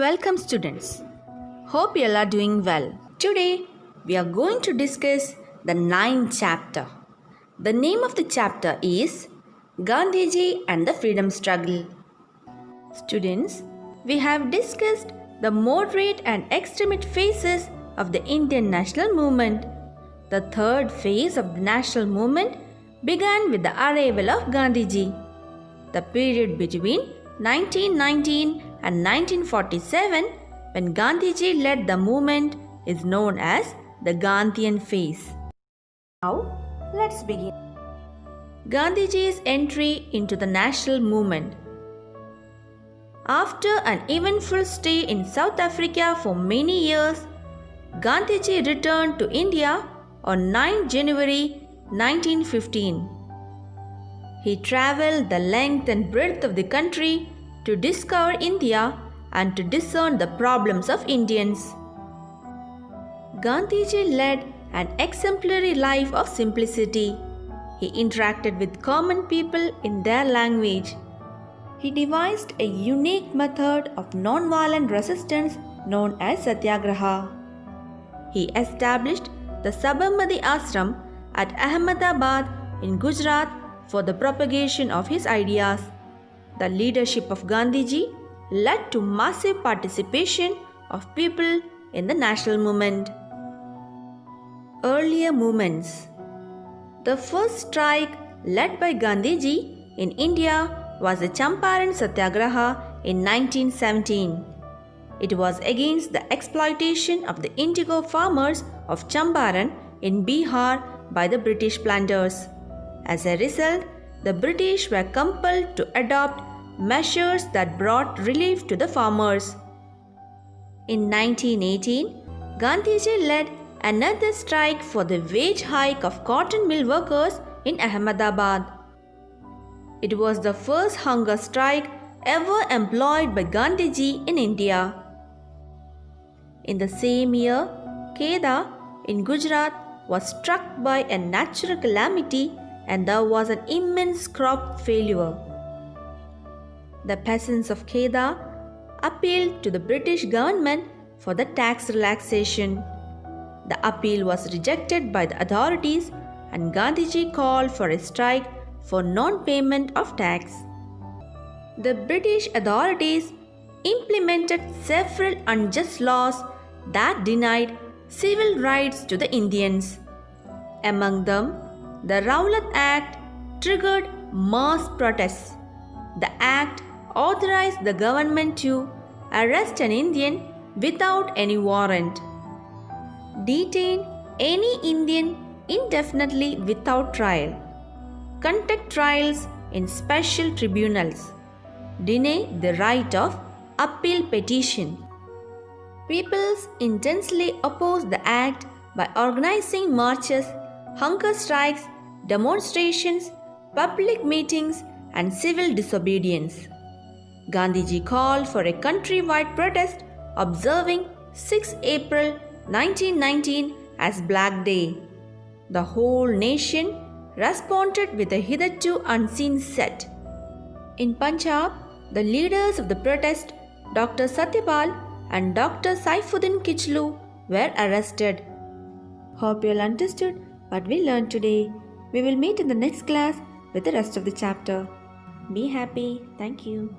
Welcome students. Hope you all are doing well. Today we are going to discuss the 9th chapter. The name of the chapter is Gandhiji and the Freedom Struggle. Students, we have discussed the moderate and extremist phases of the Indian national movement. The third phase of the national movement began with the arrival of Gandhiji. The period between 1919 and 1947, when Gandhiji led the movement, is known as the Gandhian phase. Now, let's begin. Gandhiji's entry into the national movement. After an eventful stay in South Africa for many years, Gandhiji returned to India on 9 January 1915. He travelled the length and breadth of the country to discover India and to discern the problems of Indians. Gandhiji led an exemplary life of simplicity. He interacted with common people in their language. He devised a unique method of non-violent resistance known as Satyagraha. He established the Sabarmati Ashram at Ahmedabad in Gujarat for the propagation of his ideas. The leadership of Gandhiji led to massive participation of people in the national movement. Earlier movements. The first strike led by Gandhiji in India was the Champaran Satyagraha in 1917. It was against the exploitation of the indigo farmers of Champaran in Bihar by the British planters. As a result, the British were compelled to adopt measures that brought relief to the farmers. In 1918, Gandhiji led another strike for the wage hike of cotton mill workers in Ahmedabad. It was the first hunger strike ever employed by Gandhiji in India. In the same year, Kheda in Gujarat was struck by a natural calamity and there was an immense crop failure. The peasants of Kheda appealed to the British government for the tax relaxation. The appeal was rejected by the authorities and Gandhiji called for a strike for non-payment of tax. The British authorities implemented several unjust laws that denied civil rights to the Indians. Among them, the Rowlatt Act triggered mass protests. The act authorized the government to arrest an Indian without any warrant, detain any Indian indefinitely without trial, conduct trials in special tribunals, deny the right of appeal petition. Peoples intensely opposed the act by organizing marches, hunger strikes, demonstrations, public meetings, and civil disobedience. Gandhiji called for a countrywide protest, observing 6 April 1919 as Black Day. The whole nation responded with a hitherto unseen set. In Punjab, the leaders of the protest, Dr. Satyapal and Dr. Saifuddin Kichlu, were arrested. Hope you all understood what we learned today. We will meet in the next class with the rest of the chapter. Be happy. Thank you.